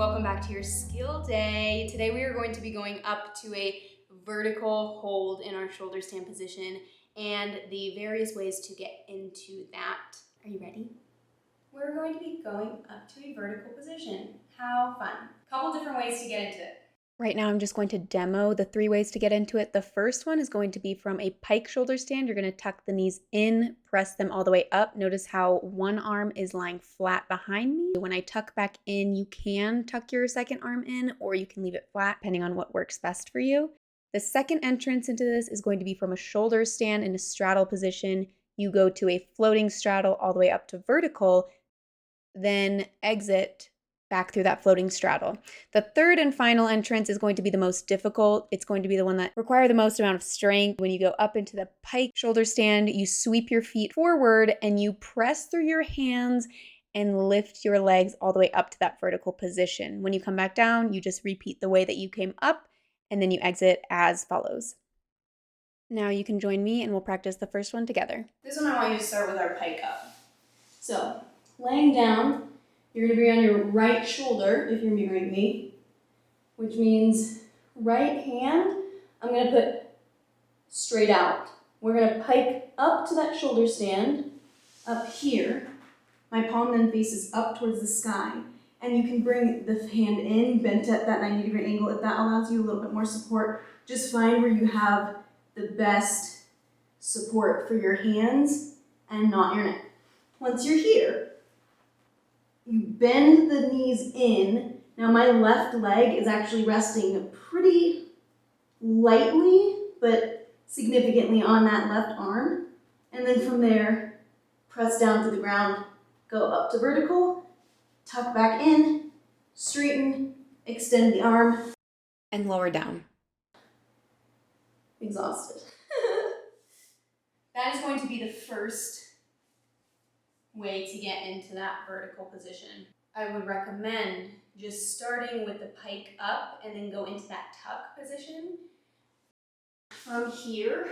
Welcome back to your skill day. Today we are going to be going up to a vertical hold in our shoulder stand position and the various ways to get into that. Are you ready? We're going to be going up to a vertical position. How fun. Couple different ways to get into it. Right now I'm just going to demo the 3 ways to get into it. The first one is going to be from a pike shoulder stand. You're going to tuck the knees in, press them all the way up. Notice how one arm is lying flat behind me. When I tuck back in, you can tuck your second arm in or you can leave it flat depending on what works best for you. The second entrance into this is going to be from a shoulder stand in a straddle position. You go to a floating straddle all the way up to vertical, then exit back through that floating straddle. The third and final entrance is going to be the most difficult. It's going to be the one that requires the most amount of strength. When you go up into the pike shoulder stand, you sweep your feet forward and you press through your hands and lift your legs all the way up to that vertical position. When you come back down, you just repeat the way that you came up and then you exit as follows. Now you can join me and we'll practice the first one together. This one I want you to start with our pike up. So, laying down, you're going to be on your right shoulder if you're mirroring me, which means right hand, I'm going to put straight out. We're going to pike up to that shoulder stand, up here. My palm then faces up towards the sky. And you can bring the hand in, bent at that 90-degree angle. If that allows you a little bit more support, just find where you have the best support for your hands and not your neck. Once you're here, you bend the knees in. Now my left leg is actually resting pretty lightly, but significantly on that left arm. And then from there, press down to the ground, go up to vertical, tuck back in, straighten, extend the arm, and lower down. Exhausted. That is going to be the first way to get into that vertical position. I would recommend just starting with the pike up and then go into that tuck position. From here,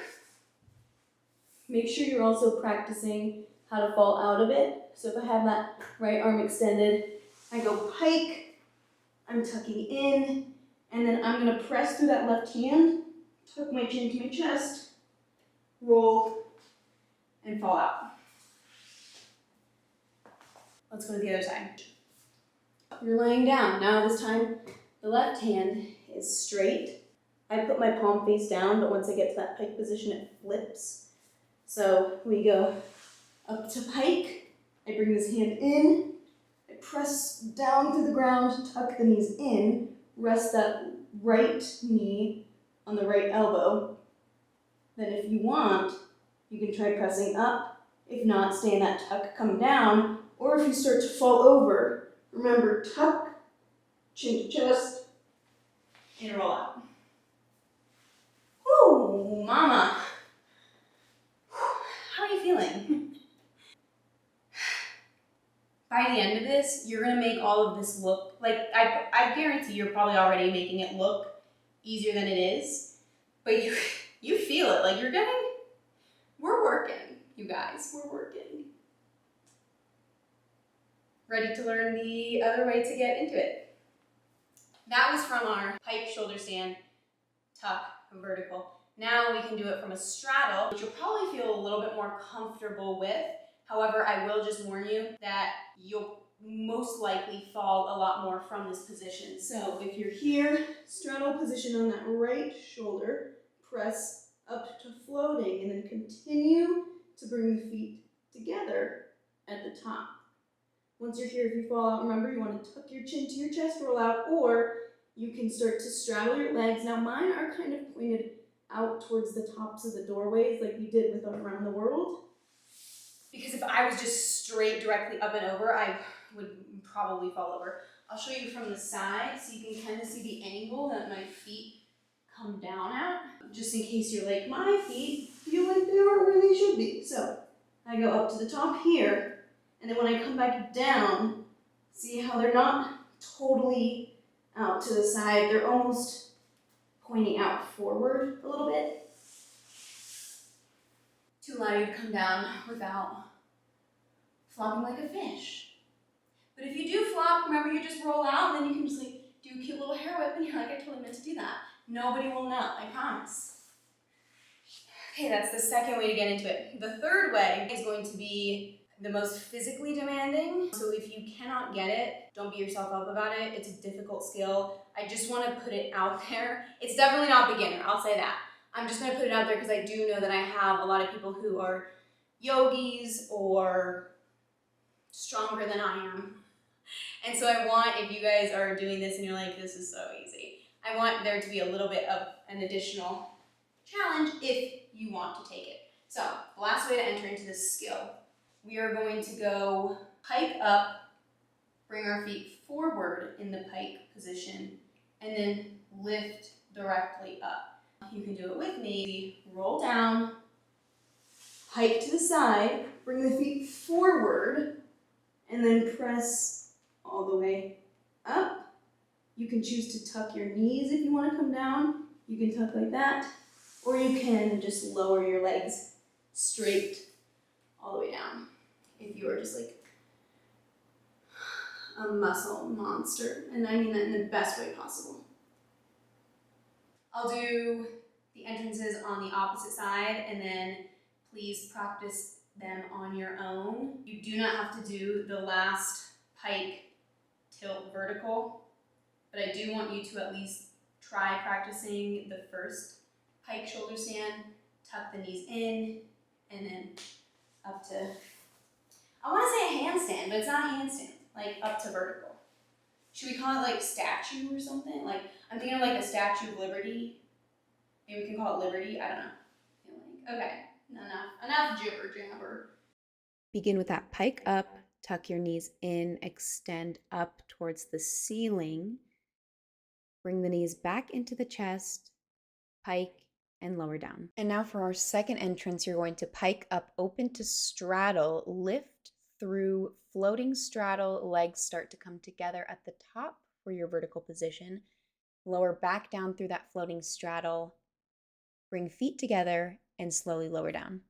make sure you're also practicing how to fall out of it. So if I have that right arm extended, I go pike, I'm tucking in, and then I'm gonna press through that left hand, tuck my chin to my chest, roll, and fall out. Let's go to the other side. You're laying down. Now this time, the left hand is straight. I put my palm face down, but once I get to that pike position, it flips. So we go up to pike. I bring this hand in. I press down to the ground, tuck the knees in, rest that right knee on the right elbow. Then if you want, you can try pressing up. If not, stay in that tuck, come down. Or if you start to fall over, remember, tuck, chin to chest, and roll out. Woo, mama. How are you feeling? By the end of this, you're gonna make all of this look, like, I guarantee you're probably already making it look easier than it is, but you feel it, like we're working, you guys, we're working. Ready to learn the other way to get into it. That was from our pike shoulder stand, tuck, vertical. Now we can do it from a straddle, which you'll probably feel a little bit more comfortable with. However, I will just warn you that you'll most likely fall a lot more from this position. So if you're here, straddle position on that right shoulder, press up to floating, and then continue to bring the feet together at the top. Once you're here, if you fall out, remember you want to tuck your chin to your chest, roll out, or you can start to straddle your legs. Now mine are kind of pointed out towards the tops of the doorways like we did with Around the World. Because if I was just straight directly up and over, I would probably fall over. I'll show you from the side so you can kind of see the angle that my feet come down at. Just in case you're like, my feet feel like they aren't where they should be. So I go up to the top here. And then when I come back down, see how they're not totally out to the side, they're almost pointing out forward a little bit to allow you to come down without flopping like a fish. But if you do flop, remember you just roll out and then you can just like do a cute little hair whip and you're like, I totally meant to do that. Nobody will know, I promise. Okay, that's the second way to get into it. The third way is going to be the most physically demanding. So if you cannot get it, don't beat yourself up about it. It's a difficult skill. I just want to put it out there. It's definitely not beginner, I'll say that. I'm just going to put it out there because I do know that I have a lot of people who are yogis or stronger than I am. And so I want, if you guys are doing this and you're like, this is so easy, I want there to be a little bit of an additional challenge if you want to take it. So the last way to enter into this skill, we are going to go pike up, bring our feet forward in the pike position, and then lift directly up. You can do it with me. Roll down, pike to the side, bring the feet forward, and then press all the way up. You can choose to tuck your knees if you want to come down. You can tuck like that, or you can just lower your legs straight all the way down. If you are just like a muscle monster, and I mean that in the best way possible. I'll do the entrances on the opposite side, and then please practice them on your own. You do not have to do the last pike tilt vertical, but I do want you to at least try practicing the first pike shoulder stand, tuck the knees in, and then up to, I want to say a handstand, but it's not a handstand, like up to vertical. Should we call it like statue or something? Like, I'm thinking of like a Statue of Liberty. Maybe we can call it Liberty, I don't know. Okay, enough jibber jabber. Begin with that pike up, tuck your knees in, extend up towards the ceiling. Bring the knees back into the chest, pike, and lower down. And now for our second entrance, you're going to pike up, open to straddle, lift through floating straddle, legs start to come together at the top for your vertical position. Lower back down through that floating straddle, bring feet together, and slowly lower down.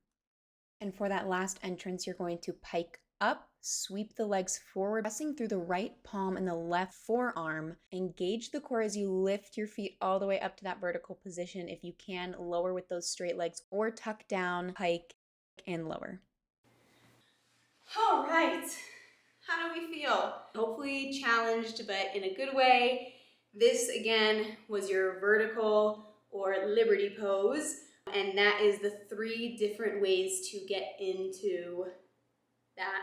And for that last entrance, you're going to pike up, sweep the legs forward, pressing through the right palm and the left forearm. Engage the core as you lift your feet all the way up to that vertical position. If you can, lower with those straight legs or tuck down, pike, and lower. All right, how do we feel? Hopefully challenged, but in a good way. This again was your vertical or liberty pose, and that is the 3 different ways to get into that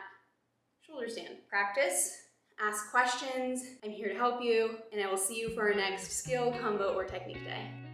shoulder stand. Practice, ask questions, I'm here to help you, and I will see you for our next skill, combo, or technique day.